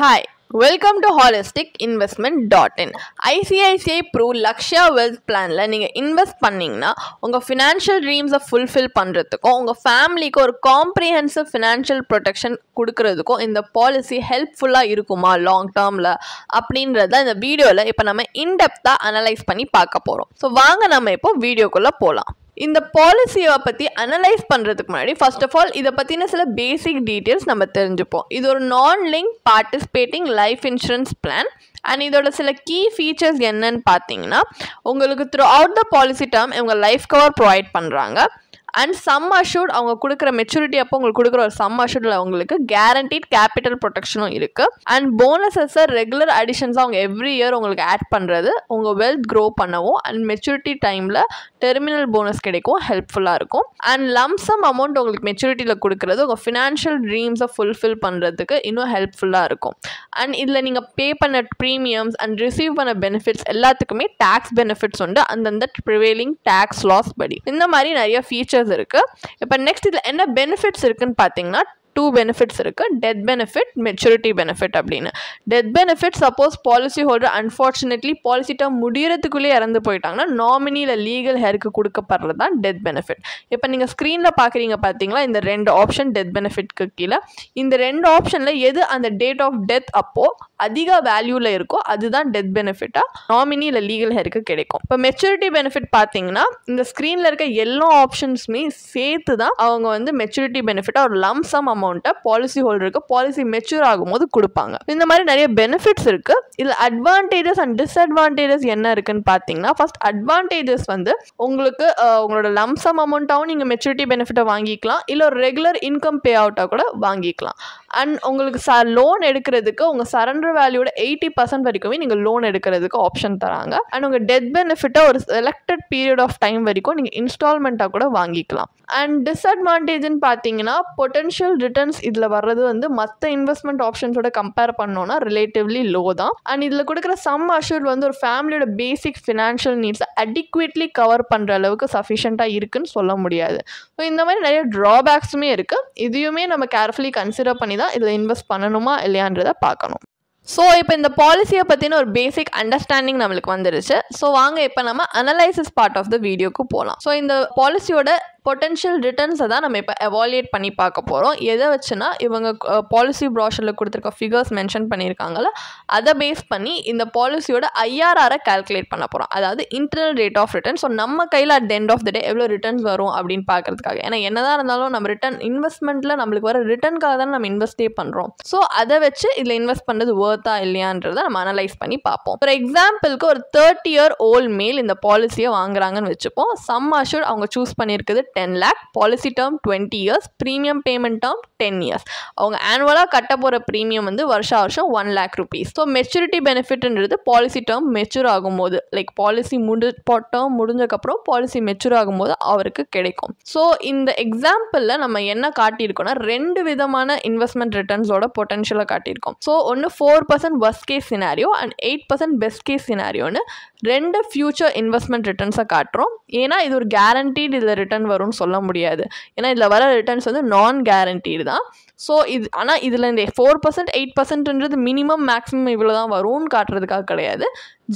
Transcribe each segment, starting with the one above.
Hi, welcome to holisticinvestment.in. ICICI Pru Lakshya Wealth Planல நீங்க invest பண்ணீங்கன்னா உங்க financial dreams fulfill பண்றதுக்கும் உங்க ஃபேமிலிக்கு ஒரு comprehensive financial protection கொடுக்கிறதுக்கும் இந்த பாலிசி ஹெல்ப்ஃபுல்லா இருக்குமா லாங் டேர்ம்ல அப்படின்றத இந்த வீடியோல இப்போ நம்ம இன்டெப்தா அனலைஸ் பண்ணி பார்க்க போறோம். ஸோ வாங்க நம்ம இப்போ வீடியோக்குள்ள போலாம். இந்த பாலிசியை பற்றி அனலைஸ் பண்ணுறதுக்கு முன்னாடி ஃபர்ஸ்ட் ஆஃப் ஆல் இதை பற்றின சில பேசிக் டீட்டெயில்ஸ் நம்ம தெரிஞ்சுப்போம். இது ஒரு நான் link participating life insurance plan and இதோட சில கீ ஃபீச்சர்ஸ் என்னன்னு பார்த்தீங்கன்னா உங்களுக்கு through out the policy term இவங்க லைஃப் கவர் ப்ரொவைட் பண்ணுறாங்க. அண்ட் சம் அஷூர்ட் அவங்க கொடுக்குற மெச்சூரிட்டி அப்போ உங்களுக்கு கொடுக்குற ஒரு சம் அஷூர்டில் அவங்களுக்கு கேரண்டீட் கேபிட்டல் ப்ரொடெக்ஷனும் இருக்குது. அண்ட் போனஸஸை ரெகுலர் அடிஷன்ஸாக அவங்க எவ்ரி இயர் உங்களுக்கு ஆட் பண்ணுறது உங்கள் வெல்த் க்ரோ பண்ணவும் அண்ட் மெச்சூரிட்டி டைமில் டெர்மினல் போனஸ் கிடைக்கும் ஹெல்ப்ஃபுல்லாக இருக்கும். அண்ட் லம்சம் அமௌண்ட் உங்களுக்கு மெச்சூரிட்டியில் கொடுக்குறது உங்கள் ஃபினான்ஷியல் ட்ரீம்ஸை ஃபுல்ஃபில் பண்ணுறதுக்கு இன்னும் ஹெல்ப்ஃபுல்லாக இருக்கும். அண்ட் இதில் நீங்கள் பே பண்ண ப்ரீமியம்ஸ் அண்ட் ரிசீவ் பண்ண பெனிஃபிட்ஸ் எல்லாத்துக்குமே டேக்ஸ் பெனிஃபிட்ஸ் உண்டு அந்தந்த ப்ரிவேலிங் டேக்ஸ் லாஸ் படி. இந்த மாதிரி நிறைய ஃபீச்சர்ஸ் இருக்கு. இப்போ நெக்ஸ்ட் இதில் என்ன பெனிஃபிட்ஸ் இருக்குன்னு பார்த்தீங்கன்னா டூ பெனிஃபிட்ஸ் இருக்குது. டெத் பெனிஃபிட், மெச்சூரிட்டி பெனிஃபிட் அப்படின்னு. Death benefit suppose policy holder unfortunately policy term முடியறதுக்குள்ளே இறந்து போயிட்டாங்கன்னா நாமினியில் லீகல் ஹேருக்கு கொடுக்கப்படுறது தான் டெத் பெனிஃபிட். இப்போ நீங்கள் ஸ்க்ரீனில் பார்க்குறீங்க பார்த்தீங்களா இந்த ரெண்டு ஆப்ஷன் டெத் பெனிஃபிட்க்கு கீழே. இந்த ரெண்டு ஆப்ஷனில் எது அந்த டேட் ஆஃப் டெத் அப்போது அதிக வேல்யூவில் இருக்கோ அதுதான் டெத் பெனிஃபிட்டாக நாமினியில் லீகல் ஹேருக்கு கிடைக்கும். இப்போ மெச்சூரிட்டி பெனிஃபிட் பார்த்தீங்கன்னா இந்த ஸ்க்ரீனில் இருக்க எல்லா ஆப்ஷன்ஸுமே சேர்த்து தான் அவங்க வந்து மெச்சூரிட்டி பெனிஃபிட்டாக ஒரு லம்சம் அமௌண்ட்டை பாலிசி ஹோல்டருக்கு பாலிசி மெச்சூர் ஆகும்போது கொடுப்பாங்க. இந்த மாதிரி நிறைய பெனிஃபிட்ஸ் இருக்கு. இதில் அட்வான்டேஜஸ் அண்ட் டிஸ்அட்வான்டேஜஸ் என்ன இருக்குன்னு பார்த்தீங்கன்னா ஃபர்ஸ்ட் அட்வான்டேஜஸ் வந்து உங்களுக்கு உங்களோட லம்சம் அமௌண்ட்டாகவும் நீங்கள் மெச்சூரிட்டி பெனிஃபிட்டை வாங்கிக்கலாம், இல்லை ஒரு ரெகுலர் இன்கம் பே அவுட்டாக கூட வாங்கிக்கலாம். அண்ட் உங்களுக்கு லோன் எடுக்கிறதுக்கு உங்கள் சரண்டர் வேல்யூட 80% வரைக்குமே நீங்கள் லோன் எடுக்கிறதுக்கு ஆப்ஷன் தராங்க. அண்ட் உங்கள் டெத் பெனிஃபிட்டை ஒரு செலக்டட் பீரியட் ஆஃப் டைம் வரைக்கும் நீங்கள் இன்ஸ்டால்மெண்ட்டாக கூட வாங்கிக்கலாம். அண்ட் டிஸ்அட்வான்டேஜ்னு பார்த்தீங்கன்னா பொட்டன்ஷியல் ரிட்டர்ன்ஸ் இதில் வர்றது வந்து மற்ற இன்வெஸ்ட்மெண்ட் ஆப்ஷன்ஸோட கம்பேர் பண்ணோன்னா ரிலேட்டிவ்லி லோ தான். அண்ட் இதில் கொடுக்குற சம் அஷூர்ட் வந்து ஒரு ஃபேமிலியோட பேசிக் ஃபினான்ஷியல் நீட்ஸை அடிக்வேட்லி கவர் பண்ணுற அளவுக்கு சஃபிஷியண்ட்டாக இருக்குன்னு சொல்ல முடியாது. ஸோ இந்த மாதிரி நிறைய ட்ராபேக்ஸுமே இருக்குது. இதையுமே நம்ம கேர்ஃபுல்லி கன்சிடர் பண்ணி தான் இதில் இன்வெஸ்ட் பண்ணணுமா இல்லையான்றதை பார்க்கணும். ஸோ இப்போ இந்த பாலிசியை பற்றின ஒரு பேசிக் அண்டர்ஸ்டாண்டிங் நம்மளுக்கு வந்துருச்சு. ஸோ வாங்க இப்போ நம்ம அனலைசிஸ் பார்ட் ஆஃப் த வீடியோக்கு போகலாம். ஸோ இந்த பாலிசியோட பொட்டன்ஷியல் ரிட்டர்ன்ஸை தான் நம்ம இப்போ எவாலுவேட் பண்ணி பார்க்க போகிறோம். எதை வச்சுன்னா இவங்க பாலிசி ப்ராஷரில் கொடுத்துருக்க ஃபிகர்ஸ் மென்ஷன் பண்ணியிருக்காங்கல்ல அதை பேஸ் பண்ணி இந்த பாலிசியோட ஐஆர்ஆரை கால்குலேட் பண்ண போகிறோம். அதாவது internal rate of return. So நம்ம கையில் at the end of the day எவ்வளோ ரிட்டர்ன்ஸ் வரும் அப்படின்னு பார்க்கறதுக்காக. ஏன்னா என்னதான் இருந்தாலும் நம்ம ரிட்டர்ன் இன்வெஸ்ட்மெண்ட்டில் நம்மளுக்கு வர ரிட்டர்னுக்காக தான் நம்ம இன்வெஸ்டே பண்ணுறோம். ஸோ அதை வச்சு இதில் இன்வெஸ்ட் பண்ணுறது ஒர்த்தா இல்லையான்றதை நம்ம அனலைஸ் பண்ணி பார்ப்போம். ஃபார் எக்ஸாம்பிளுக்கு ஒரு 30-year-old மேல் இந்த பாலிசியை வாங்குறாங்கன்னு வச்சுப்போம். சம் அஷூர்ட் அவங்க சூஸ் பண்ணியிருக்குது 10 lakh, policy term 20 years, premium payment term 10 years. அவங்க ஆனுவலாக கட்ட போகிற ப்ரீமியம் வந்து வருஷம் 1 lakh rupees. ஸோ மெச்சூரிட்டி பெனிஃபிட்ன்றது பாலிசி டேர்ம் மெச்சூர் ஆகும்போது லைக் பாலிசி டேர்ம் முடிஞ்சக்கப்புறம் பாலிசி மெச்சூர் ஆகும்போது அவருக்கு கிடைக்கும். ஸோ இந்த எக்ஸாம்பிளில் நம்ம என்ன காட்டியிருக்கோம்னா 2 விதமான இன்வெஸ்ட்மெண்ட் ரிட்டர்ன்ஸோட பொட்டன்ஷியலை காட்டியிருக்கோம். ஸோ ஒன்று 4% worst case scenario and 8% best case scenarioன்னு 2 ஃபியூச்சர் இன்வெஸ்ட்மெண்ட் ரிட்டர்ன்ஸை காட்டுறோம். ஏன்னா இது ஒரு கேரண்டீட் இதில் ரிட்டர்ன் வரும்னு சொல்ல முடியாது. ஏன்னா இதில் வர ரிட்டர்ன்ஸ் வந்து நான் கேரண்டீடு தான். ஸோ இது ஆனால் இதில் இந்த 4% 8%ன்றது மினிமம் மேக்ஸிமம் இவ்வளோ தான் வரும்னு காட்டுறதுக்காக கிடையாது.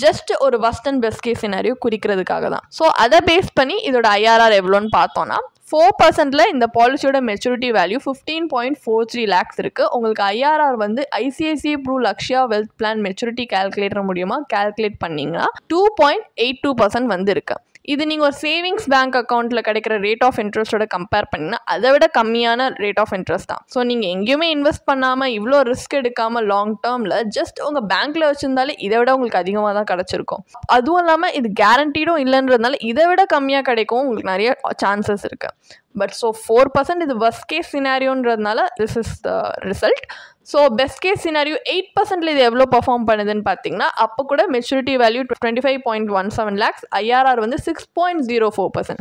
ஜஸ்ட் ஒரு worst and best case scenario குறிக்கிறதுக்காக தான். ஸோ அதை பேஸ் பண்ணி இதோட ஐஆர்ஆர் எவ்வளோன்னு பார்த்தோன்னா 4%ல இந்த பாலிசியோட மெச்சூரிட்டி வேல்யூ 15.43 lakhs இருக்குது. உங்களுக்கு ஐஆர்ஆர் வந்து ICICI Pru Lakshya wealth plan maturity calculator மூலியமாக கால்குலேட் பண்ணிங்கன்னா 2.82% வந்து இருக்கு. இது நீங்கள் ஒரு சேவிங்ஸ் பேங்க் அக்கௌண்ட்டில் கிடைக்கிற ரேட் ஆஃப் இன்ட்ரெஸ்ட்டோட கம்பேர் பண்ணிங்கன்னா அதை விட கம்மியான ரேட் ஆஃப் இன்ட்ரெஸ்ட் தான். ஸோ நீங்கள் எங்கேயுமே இன்வெஸ்ட் பண்ணாமல் இவ்வளோ ரிஸ்க் எடுக்காமல் லாங் டேர்மில் ஜஸ்ட் உங்கள் பேங்க்கில் வச்சுருந்தாலே இதை விட உங்களுக்கு அதிகமாக தான் கிடச்சிருக்கும். அதுவும் இல்லாமல் இது கேரண்டீடும் இல்லைன்றதுனால இதை விட கம்மியாக கிடைக்கும் உங்களுக்கு நிறைய சான்சஸ் இருக்குது. பட் ஸோ 4% இது worst case scenarioன்றதுனால this is the result. So best case scenario 8%ல இது எவ்வளோ பர்ஃபார்ம் பண்ணுதுன்னு பார்த்தீங்கன்னா அப்போ கூட மெச்சூரிட்டி வேல்யூ 25.17 lakhs, ஐஆர்ஆர் வந்து 6.04%.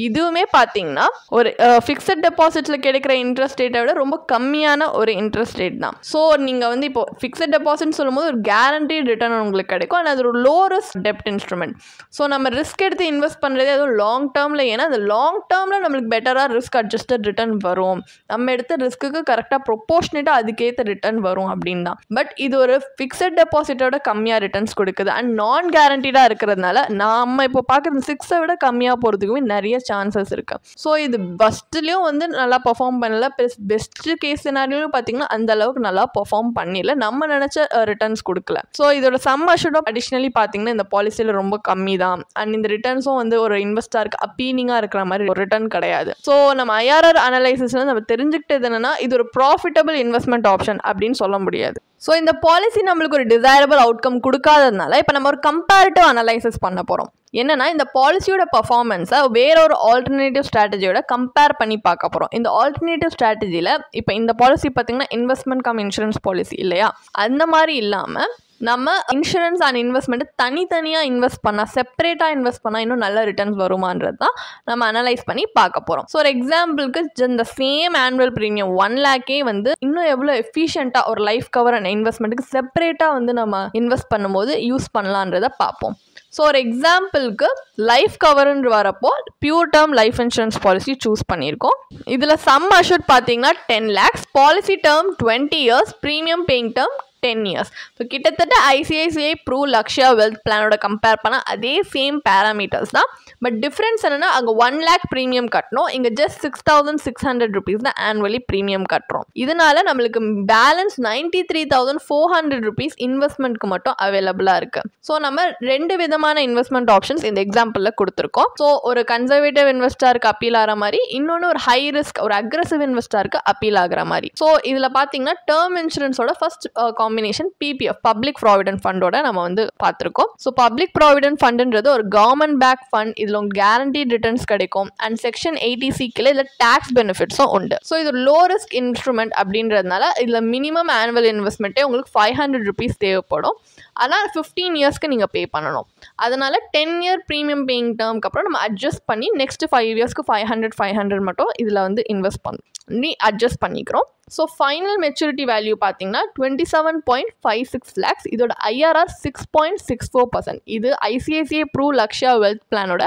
இதுவுமே பார்த்தீங்கன்னா ஒரு ஃபிக்ஸட் டெபாசிட்ஸில் கிடைக்கிற இன்ட்ரெஸ்ட் ரேட்டை விட ரொம்ப கம்மியான ஒரு இன்ட்ரெஸ்ட் ரேட் தான். ஸோ நீங்கள் வந்து இப்போ ஃபிக்ஸட் டெபாசிட்னு சொல்லும்போது ஒரு கேரண்டீட் ரிட்டர்ன் உங்களுக்கு கிடைக்கும். ஆனால் அது ஒரு லோ ரிஸ்க் டெப்ட் இன்ஸ்ட்ருமெண்ட். ஸோ நம்ம ரிஸ்க் எடுத்து இன்வெஸ்ட் பண்ணுறது அதுவும் லாங் டேர்மில். ஏன்னா அது லாங் டேர்மில் நம்மளுக்கு பெட்டர் ரெகுலராக ரிஸ்க் அட்ஜஸ்டட் ரிட்டர்ன் வரும், நம்ம எடுத்த ரிஸ்க்குக்கு கரெக்டாக ப்ரொப்போர்ஷனேட்டாக அதுக்கேற்ற ரிட்டர்ன் வரும் அப்படின்னு தான். பட் இது ஒரு ஃபிக்ஸட் டெபாசிட்டோட கம்மியாக ரிட்டர்ன்ஸ் கொடுக்குது அண்ட் நான் கேரண்டீடாக இருக்கிறதுனால நம்ம இப்போ பார்க்குறது 6 விட கம்மியாக போகிறதுக்குமே நிறைய சான்சஸ் இருக்குது. ஸோ இது ஃபஸ்ட்லேயும் வந்து நல்லா பர்ஃபார்ம் பண்ணல, ப்ளஸ் பெஸ்ட்டு கேஸ் சினாரியோவும் பார்த்தீங்கன்னா அந்த அளவுக்கு நல்லா பர்ஃபார்ம் பண்ணிடல, நம்ம நினச்ச ரிட்டர்ன்ஸ் கொடுக்கல. ஸோ இதோட சம் அஷ்யூர்ட் அடிஷ்னலி பார்த்தீங்கன்னா இந்த பாலிசியில் ரொம்ப கம்மி தான் அண்ட் இந்த ரிட்டர்ன்ஸும் வந்து ஒரு இன்வெஸ்டருக்கு அப்பீலிங்காக இருக்கிற மாதிரி ஒரு ரிட்டர்ன் கிடையாது. ஸோ நம்ம IRR அனலைசிஸ்ல நம்ம தெரிஞ்சுக்கிட்டது என்னன்னா இது ஒரு ப்ராஃபிட்டபிள் இன்வெஸ்ட்மெண்ட் ஆப்ஷன் அப்படின்னு சொல்ல முடியாது. ஸோ இந்த பாலிசி நம்மளுக்கு ஒரு டிசைரபிள் அவுட்கம் கொடுக்காததுனால இப்போ நம்ம ஒரு கம்பேரிட்டிவ் அனலைசிஸ் பண்ண போகிறோம். என்னன்னா இந்த பாலிசியோட பர்ஃபார்மன்ஸை வேற ஒரு ஆல்டர்னேட்டிவ் ஸ்ட்ராட்டஜியோட கம்பேர் பண்ணி பார்க்க போகிறோம். இந்த ஆல்டர்னேட்டிவ் ஸ்ட்ராட்டஜியில் இப்போ இந்த பாலிசி பார்த்தீங்கன்னா இன்வெஸ்ட்மெண்ட் கம் இன்சூரன்ஸ் பாலிசி இல்லையா, அந்த மாதிரி இல்லாமல் நம்ம இன்சூரன்ஸ் அண்ட் இன்வெஸ்ட்மெண்ட்டு தனித்தனியாக இன்வெஸ்ட் பண்ணால், செப்பரேட்டாக இன்வெஸ்ட் பண்ணால் இன்னும் நல்ல ரிட்டர்ன்ஸ் வருமானது தான் நம்ம அனலைஸ் பண்ணி பார்க்க போகிறோம். ஸோ ஒரு எக்ஸாம்பிளுக்கு இந்த சேம் ஆனுவல் ப்ரீமியம் 1 lakhே வந்து இன்னும் எவ்வளோ எஃபிஷியண்ட்டாக ஒரு லைஃப் கவர் அண்ட் இன்வெஸ்ட்மெண்ட்டுக்கு செப்பரேட்டாக வந்து நம்ம இன்வெஸ்ட் பண்ணும்போது யூஸ் பண்ணலான்றதை பார்ப்போம். ஸோ ஒரு எக்ஸாம்பிளுக்கு லைஃப் கவர்ன்னு வரப்போ pure term life insurance policy choose பண்ணியிருக்கோம். இதில் சம் அஷ்யூர்ட் பார்த்தீங்கன்னா 10 lakhs, policy term 20 years, premium paying term 10 years. So கிட்டத்தட்ட ICICI ப்ரூ லக்ஷயா வெல்த் பிளானோட கம்பேர் பண்ணால் அதே சேம் பேராமீட்டர்ஸ் தான். பட் டிஃப்ரென்ஸ் என்னென்னா அங்கே 1 lakh ப்ரீமியம் கட்டணும், இங்கே ஜஸ்ட் 6,600 rupees தான் ஆனுவலி ப்ரீமியம் கட்டுறோம். இதனால நம்மளுக்கு பேலன்ஸ் 93,400 rupees இன்வெஸ்ட்மெண்ட்க்கு மட்டும் அவைலபிளாக இருக்குது. ஸோ நம்ம 2 விதமான இன்வெஸ்ட்மெண்ட் ஆப்ஷன்ஸ் இந்த எக்ஸாம்பிளில் கொடுத்துருக்கோம். ஸோ ஒரு கன்சர்வேட்டிவ் இன்வெஸ்டருக்கு அப்பீல் ஆகிற மாதிரி, இன்னொன்று ஒரு ஹை ரிஸ்க் ஒரு அக்ரெசிவ் இன்வெஸ்டருக்கு அப்பீல் ஆகிற மாதிரி. ஸோ இதில் பார்த்தீங்கன்னா டேர்ம் இன்சூரன்ஸோட first combination PPF public provident ஃபண்டோட நம்ம வந்து பார்த்துருக்கோம். ஸோ பப்ளிக் ப்ராவிடென்ட் ஃபண்டுன்றது ஒரு கவர்மெண்ட் பேக் ஃபண்ட், இதில் உங்களுக்கு கேரண்டீட் ரிட்டர்ன்ஸ் கிடைக்கும் அண்ட் செக்ஷன் 80C கீழே இதில் டேக்ஸ் பெனிஃபிட்ஸும் உண்டு. ஸோ இது லோ ரிஸ்க் இன்ஸ்ட்ருமெண்ட் அப்படின்றதுனால இதில் மினிமம் ஆனுவல் இன்வெஸ்ட்மெண்ட்டே உங்களுக்கு 500 rupees தேவைப்படும். ஆனால் 15 yearsக்கு நீங்கள் பே பண்ணணும். அதனால் 10 year ப்ரீமியம் பேயிங் டேர்ம்க்கு அப்புறம் நம்ம அட்ஜஸ்ட் பண்ணி நெக்ஸ்ட் 5 yearsக்கு 500 மட்டும் இதில் வந்து இன்வெஸ்ட் பண்ணி அட்ஜஸ்ட் பண்ணிக்கிறோம். ஸோ ஃபைனல் மெச்சூரிட்டி வேல்யூ பார்த்தீங்கன்னா 27.56 lakhs. இதோட IRR 6.64%. இது ICICI ப்ரூ லக்ஷயா வெல்த் பிளானோட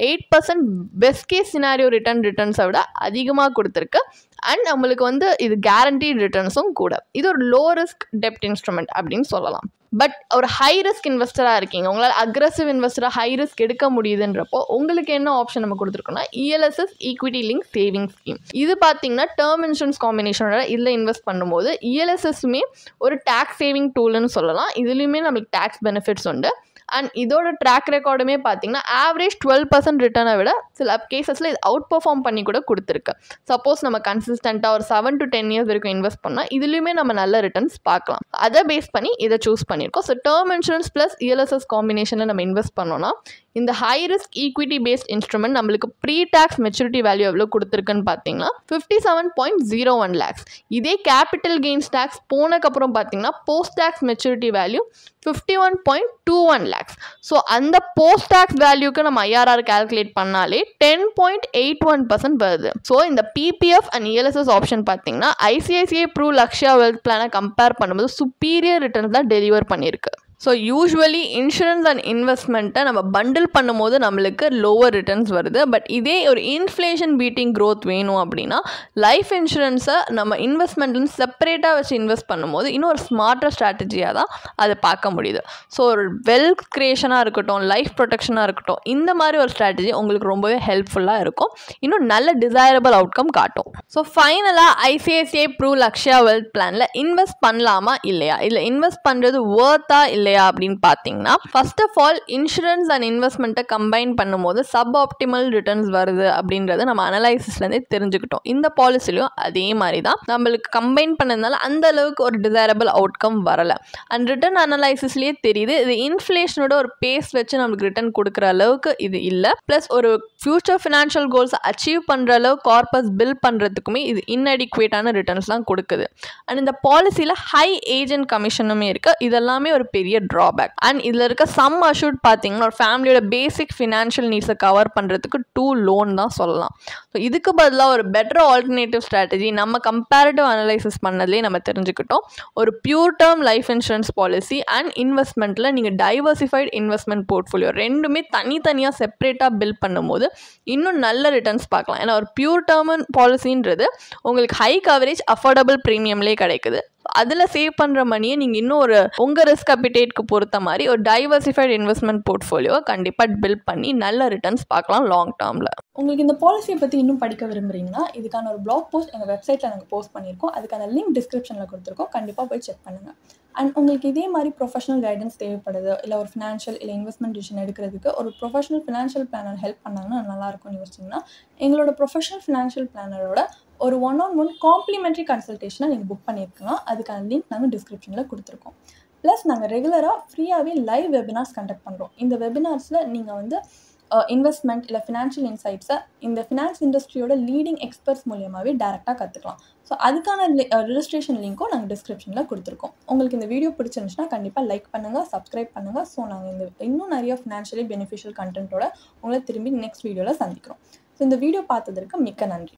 8% பெஸ்ட் கேஸ் சினாரியோ ரிட்டர்ன்ஸை விட அதிகமாக கொடுத்துருக்கு அண்ட் நம்மளுக்கு வந்து இது கேரண்டீட் ரிட்டர்ன்ஸும் கூட. இது ஒரு லோ ரிஸ்க் டெப்ட் இன்ஸ்ட்ருமெண்ட் அப்படின்னு சொல்லலாம். பட் ஒரு ஹை ரிஸ்க் இன்வெஸ்டராக இருக்கீங்க, உங்களால் அக்ரெசிவ் இன்வெஸ்டராக ஹை ரிஸ்க் எடுக்க முடியுதுன்றப்போ உங்களுக்கு என்ன ஆப்ஷன் நம்ம கொடுத்துருக்கோம்னா ELSS equity link saving scheme. இது பார்த்தீங்கன்னா டேர்ம் இன்சூரன்ஸ் காம்பினேஷனோட இதில் இன்வெஸ்ட் பண்ணும்போது ELSSமே ஒரு டேக்ஸ் சேவிங் டூல்னு சொல்லலாம். இதுலேயுமே நம்மளுக்கு டேக்ஸ் பெனிஃபிட்ஸ் உண்டு அண்ட் இதோட ட்ராக் ரெக்கார்டுமே பார்த்தீங்கன்னா ஆவரேஜ் 12% ரிட்டர்னை விட சில கேசஸில் இது அவுட் பெர்ஃபார்ம் பண்ணி கூட கொடுத்துருக்கு. சப்போஸ் நம்ம கன்சிஸ்டண்ட்டாக ஒரு 7 to 10 years வரைக்கும் இன்வெஸ்ட் பண்ணால் இதுலேயுமே நம்ம நல்ல ரிட்டர்ன்ஸ் பார்க்கலாம். அதை பேஸ் பண்ணி இதை சூஸ் பண்ணியிருக்கோம். So term insurance plus ELSS காம்பினேஷனில் நம்ம இன்வெஸ்ட் பண்ணோன்னா இந்த high risk equity paste instrument நம்மளுக்கு ப்ரீ டேக்ஸ் மெச்சூரிட்டி வேல்யூ எவ்வளோ கொடுத்துருக்குன்னு பார்த்தீங்கன்னா 57.01 lakhs. இதே கேபிட்டல் கெயின்ஸ் டேக்ஸ் போனதுக்கப்புறம் பார்த்தீங்கன்னா post tax maturity value 51.21 lakhs. So அந்த போஸ்ட் டேக்ஸ் வேல்யூக்கு நம்ம IRR கால்குலேட் பண்ணாலே 10.81% வருது. ஸோ இந்த PPF அண்ட் ELSS ஆப்ஷன் பார்த்தீங்கன்னா ICICI ப்ரூ லக்ஷயா வெல்த் பிளானை கம்பேர் பண்ணும்போது சுப்பீரியர் ரிட்டர்ன்ஸ் தான் டெலிவர் பண்ணியிருக்கு. ஸோ யூஸ்வலி இன்சூரன்ஸ் அண்ட் இன்வெஸ்ட்மெண்ட்டை நம்ம பண்டில் பண்ணும்போது நம்மளுக்கு லோவர் ரிட்டர்ன்ஸ் வருது. பட் இதே ஒரு இன்ஃப்ளேஷன் பீட்டிங் க்ரோத் வேணும் அப்படின்னா லைஃப் இன்சூரன்ஸை நம்ம இன்வெஸ்ட்மெண்ட்லேருந்து செப்பரேட்டாக வச்சு இன்வெஸ்ட் பண்ணும்போது இன்னும் ஒரு ஸ்மார்ட்டர் ஸ்ட்ராட்டஜியாக தான் அதை பார்க்க முடியுது. ஸோ ஒரு வெல்த் க்ரியேஷனாக இருக்கட்டும், லைஃப் ப்ரொடெக்ஷனாக இருக்கட்டும், இந்த மாதிரி ஒரு ஸ்ட்ராட்டஜி உங்களுக்கு ரொம்பவே ஹெல்ப்ஃபுல்லாக இருக்கும், இன்னும் நல்ல டிசைரபிள் அவுட்கம் காட்டும். ஸோ ஃபைனலாக ICICI ப்ரூ லக்ஷயா வெல்த் பிளானில் இன்வெஸ்ட் பண்ணலாமா இல்லையா, இல்லை இன்வெஸ்ட் பண்ணுறது வர்த்தா இல்லையா அப்படின்னு பார்த்தீங்கன்னா first of all insurance and இன்வெஸ்ட்மெண்ட்டை கம்பைன் பண்ணும்போது சப் ஆப்டிமல் ரிட்டர்ன்ஸ் வருது அப்படின்றது நம்ம அனலைசிஸ்லேருந்தே தெரிஞ்சுக்கிட்டோம். இந்த பாலிசிலையும் அதே மாதிரி தான் நம்மளுக்கு கம்பைன் பண்ணதுனால அந்த அளவுக்கு ஒரு டிசைரபிள் அவுட்கம் வரலை. அண்ட் ரிட்டர்ன் அனலைசிஸ்லேயே தெரியுது இது இன்ஃப்ளேஷனோட ஒரு பேஸ் வச்சு நம்மளுக்கு ரிட்டர்ன் கொடுக்குற அளவுக்கு இது இல்லை. ப்ளஸ் ஒரு ஃபியூச்சர் ஃபினான்ஷியல் கோல்ஸ் அச்சீவ் பண்ணுற அளவுக்கு கார்பஸ் பில் பண்ணுறதுக்குமே இது இன்அடிக்குவேட்டான ரிட்டர்ன்ஸ் தான் கொடுக்குது. அண்ட் இந்த பாலிசியில் ஹை ஏஜென்ட் கமிஷனுமே இருக்குது. இதெல்லாமே ஒரு பெரிய ட்ராபேக். அண்ட் இதில் இருக்க சம் அஷூர்ட் பார்த்தீங்கன்னா ஒரு ஃபேமிலியோட பேசிக் ஃபினான்ஷியல் நீட்ஸை கவர் பண்ணுறதுக்கு 2 லோன் தான் சொல்லலாம். ஸோ இதுக்கு பதிலாக ஒரு பெட்டர் ஆல்டர்னேட்டிவ் ஸ்ட்ராட்டஜி நம்ம கம்பேரிட்டிவ் அனலைசிஸ் பண்ணதுலேயே நம்ம தெரிஞ்சுக்கிட்டோம். ஒரு pure term life insurance policy and இன்வெஸ்ட்மெண்ட்டில் நீங்கள் டைவர்சிஃபைட் இன்வெஸ்ட்மெண்ட் போர்ட்ஃபோலியோ ரெண்டுமே தனித்தனியாக செப்பரேட்டாக பில்ட் பண்ணும்போது இன்னும் நல்ல ரிட்டர்ன்ஸ் பார்க்கலாம். ஏன்னா ஒரு பியூர் டேர்ம் பாலிசின்றது உங்களுக்கு ஹை கவரேஜ் அஃபோர்டபுள் ப்ரீமியம்லேயே கிடைக்குது. அதில் சேவ் பண்ணுற மணியை நீங்கள் இன்னும் ஒரு உங்கள் ரிஸ்க் அப்பிடேட்க்கு பொறுத்த மாதிரி ஒரு டைவர்சிஃபைட் இன்வெஸ்ட்மெண்ட் போர்ட்ஃபோலியோ கண்டிப்பாக பில்ட் பண்ணி நல்ல ரிட்டர்ன்ஸ் பார்க்கலாம் லாங் டேர்மில். உங்களுக்கு இந்த பாலிசியை பற்றி இன்னும் படிக்க விரும்புகிறீங்கன்னா இதுக்கான ஒரு பிளாக் போஸ்ட் எங்கள் வெப்சைட்டில் நாங்கள் போஸ்ட் பண்ணியிருக்கோம். அதுக்கான லிங்க் டிஸ்கிரிப்ஷனில் கொடுத்துருக்கோம். கண்டிப்பாக போய் செக் பண்ணுங்கள். அண்ட் உங்களுக்கு இதே மாதிரி ப்ரொஃபஷனல் கைடன்ஸ் தேவைப்படுது, இல்லை ஒரு ஃபினான்ஷியல் இல்லை இன்வெஸ்ட்மெண்ட் டிசிஷன் எடுக்கிறதுக்கு ஒரு ப்ரொஃபஷனல் ஃபினான்ஷியல் பிளானர் ஹெல்ப் பண்ணாங்கன்னா நல்லாயிருக்கும்னு யோசிச்சிங்கன்னா எங்களோட ப்ரொஃபஷனல் ஃபினான்ஷியல் பிளானரோட ஒரு 1-on-1 காம்ப்ளிமெண்ட்ரி கன்சல்டேஷனை நீங்கள் புக் பண்ணியிருக்கலாம். அதுக்கான லிங்க் நாங்கள் டிஸ்கிரிப்ஷனில் கொடுத்துருக்கோம். ப்ளஸ் நாங்கள் ரெகுலராக ஃப்ரீயாகவே லைவ் வெபினார்ஸ் கண்டக்ட் பண்ணுறோம். இந்த வெபினார்ஸில் நீங்கள் வந்து இன்வெஸ்ட்மெண்ட் இல்லை ஃபினான்ஷியல் இன்சைட்ஸை இந்த ஃபினான்ஸ் இண்டஸ்ட்ரியோட லீடிங் எக்ஸ்பர்ட்ஸ் மூலியமாகவே டேரெக்டாக கற்றுக்கலாம். ஸோ அதுக்கான ரெஜிஸ்ட்ரேஷன் லிங்க்கும் நாங்கள் டிஸ்கிரிப்ஷனில் கொடுத்துருக்கோம். உங்களுக்கு இந்த வீடியோ பிடிச்சிருந்துச்சுன்னா கண்டிப்பாக லைக் பண்ணுங்கள், சப்ஸ்கிரைப் பண்ணுங்கள். ஸோ நாங்கள் இன்னும் நிறைய ஃபினான்ஷியலி பெனிஃபிஷியல் கண்டென்ட்டோட உங்களை திரும்பி நெக்ஸ்ட் வீடியோவில் சந்திக்கிறோம். ஸோ இந்த வீடியோ பார்த்ததற்கு மிக்க நன்றி.